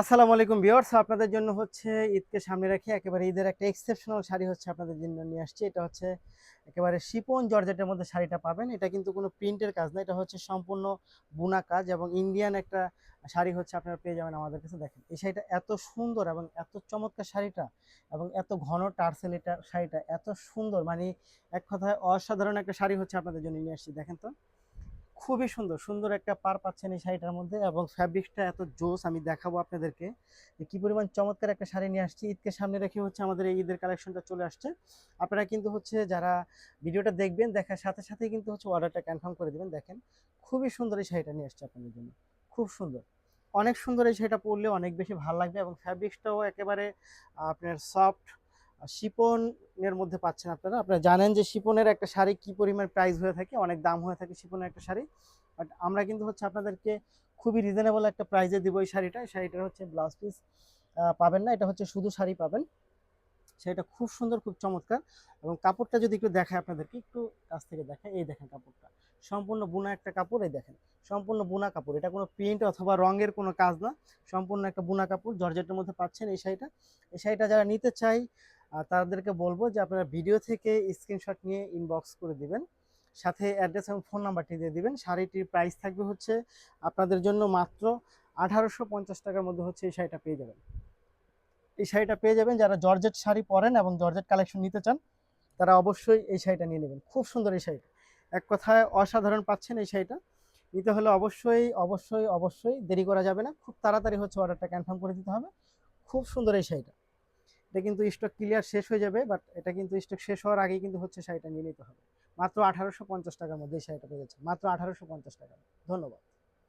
আসসালামু আলাইকুম ভিউয়ার্স, আপনাদের জন্য হচ্ছে ঈদকে সামনে রেখে একেবারে ঈদের একটা এক্সেপশনাল শাড়ি হচ্ছে আপনাদের জন্য নিয়ে আসছি। এটা হচ্ছে একেবারে শিপন জর্জেটের মধ্যে শাড়িটা পাবেন। এটা কিন্তু কোনো প্রিন্টের কাজ না, এটা হচ্ছে সম্পূর্ণ বুনা কাজ এবং ইন্ডিয়ান একটা শাড়ি হচ্ছে আপনারা পেয়ে যাবেন আমাদের কাছে। দেখেন এই শাড়িটা এত সুন্দর এবং এত চমৎকার শাড়িটা এবং এত ঘন টার্সেল, এটা শাড়িটা এত সুন্দর, মানে এক কথায় অসাধারণ একটা শাড়ি হচ্ছে আপনাদের জন্য নিয়ে আসছি। দেখেন তো খুবই সুন্দর সুন্দর একটা পার পাচ্ছেন এই শাড়িটার মধ্যে এবং ফ্যাব্রিকটা এত জোস, আমি দেখাবো আপনাদেরকে যে কি পরিমাণ চমৎকার একটা শাড়ি নিয়ে আসছি। ঈদকে সামনে রেখে হচ্ছে আমাদের এই ঈদের কালেকশনটা চলে আসছে। আপনারা কিন্তু হচ্ছে যারা ভিডিওটা দেখবেন, দেখার সাথে সাথেই কিন্তু হচ্ছে অর্ডারটা কনফার্ম করে দেবেন। দেখেন খুবই সুন্দর এই শাড়িটা নিয়ে আসছে আপনাদের জন্য, খুব সুন্দর, অনেক সুন্দর। এই শাড়িটা পরলে অনেক বেশি ভালো লাগবে এবং ফ্যাব্রিক্সটাও একেবারে আপনার সফট শিপনের মধ্যে পাচ্ছেন। আপনারা আপনারা জানেন যে শিপনের একটা শাড়ি কি পরিমাণ প্রাইস হয়ে থাকে, অনেক দাম হয়ে থাকে শিপনের একটা শাড়ি। বাট আমরা কিন্তু হচ্ছে আপনাদেরকে খুবই রিজনেবল একটা প্রাইসে দিব এই শাড়িটা। এই শাড়িটার হচ্ছে ব্লাউজ পিস পাবেন না, এটা হচ্ছে শুধু শাড়ি পাবেন। সেটা খুব সুন্দর, খুব চমৎকার। এবং কাপড়টা যদি একটু দেখায় আপনাদেরকে, একটু কাছ থেকে দেখায়, এই দেখেন কাপড়টা সম্পূর্ণ বুনা একটা কাপড়। এই দেখেন সম্পূর্ণ বুনা কাপড়, এটা কোনো প্রিন্ট অথবা রঙের কোনো কাজ না, সম্পূর্ণ একটা বুনা কাপড় জর্জেটের মধ্যে পাচ্ছেন এই শাড়িটা। এই শাড়িটা যারা নিতে চাই তাদেরকে বলবো যে আপনারা ভিডিও থেকে স্ক্রিনশট নিয়ে ইনবক্স করে দিবেন, সাথে অ্যাড্রেস এবং ফোন নাম্বারটি দিয়ে দিবেন। শাড়িটির প্রাইস থাকবে হচ্ছে আপনাদের জন্য মাত্র 1850 টাকার মধ্যে হচ্ছে এই শাড়িটা পেয়ে যাবেন। এই শাড়িটা পেয়ে যাবেন, যারা জর্জেট শাড়ি পরেন এবং জর্জেট কালেকশন নিতে চান তারা অবশ্যই এই শাড়িটা নিয়ে নেবেন। খুব সুন্দর এই শাড়িটা, এক কথায় অসাধারণ পাচ্ছেন এই শাড়িটা। নিতে হলে অবশ্যই অবশ্যই অবশ্যই দেরি করা যাবে না, খুব তাড়াতাড়ি হচ্ছে অর্ডারটা কনফার্ম করে দিতে হবে। খুব সুন্দর এই শাড়িটা, এটা কিন্তু স্টক ক্লিয়ার শেষ হয়ে যাবে, বাট এটা কিন্তু স্টক শেষ হওয়ার আগেই কিন্তু হচ্ছে শাড়িটা নিয়ে নিতে হবে। মাত্র 1850 টাকার মধ্যে এই শাড়িটা পেয়ে যাচ্ছে, মাত্র 1850 টাকা। ধন্যবাদ।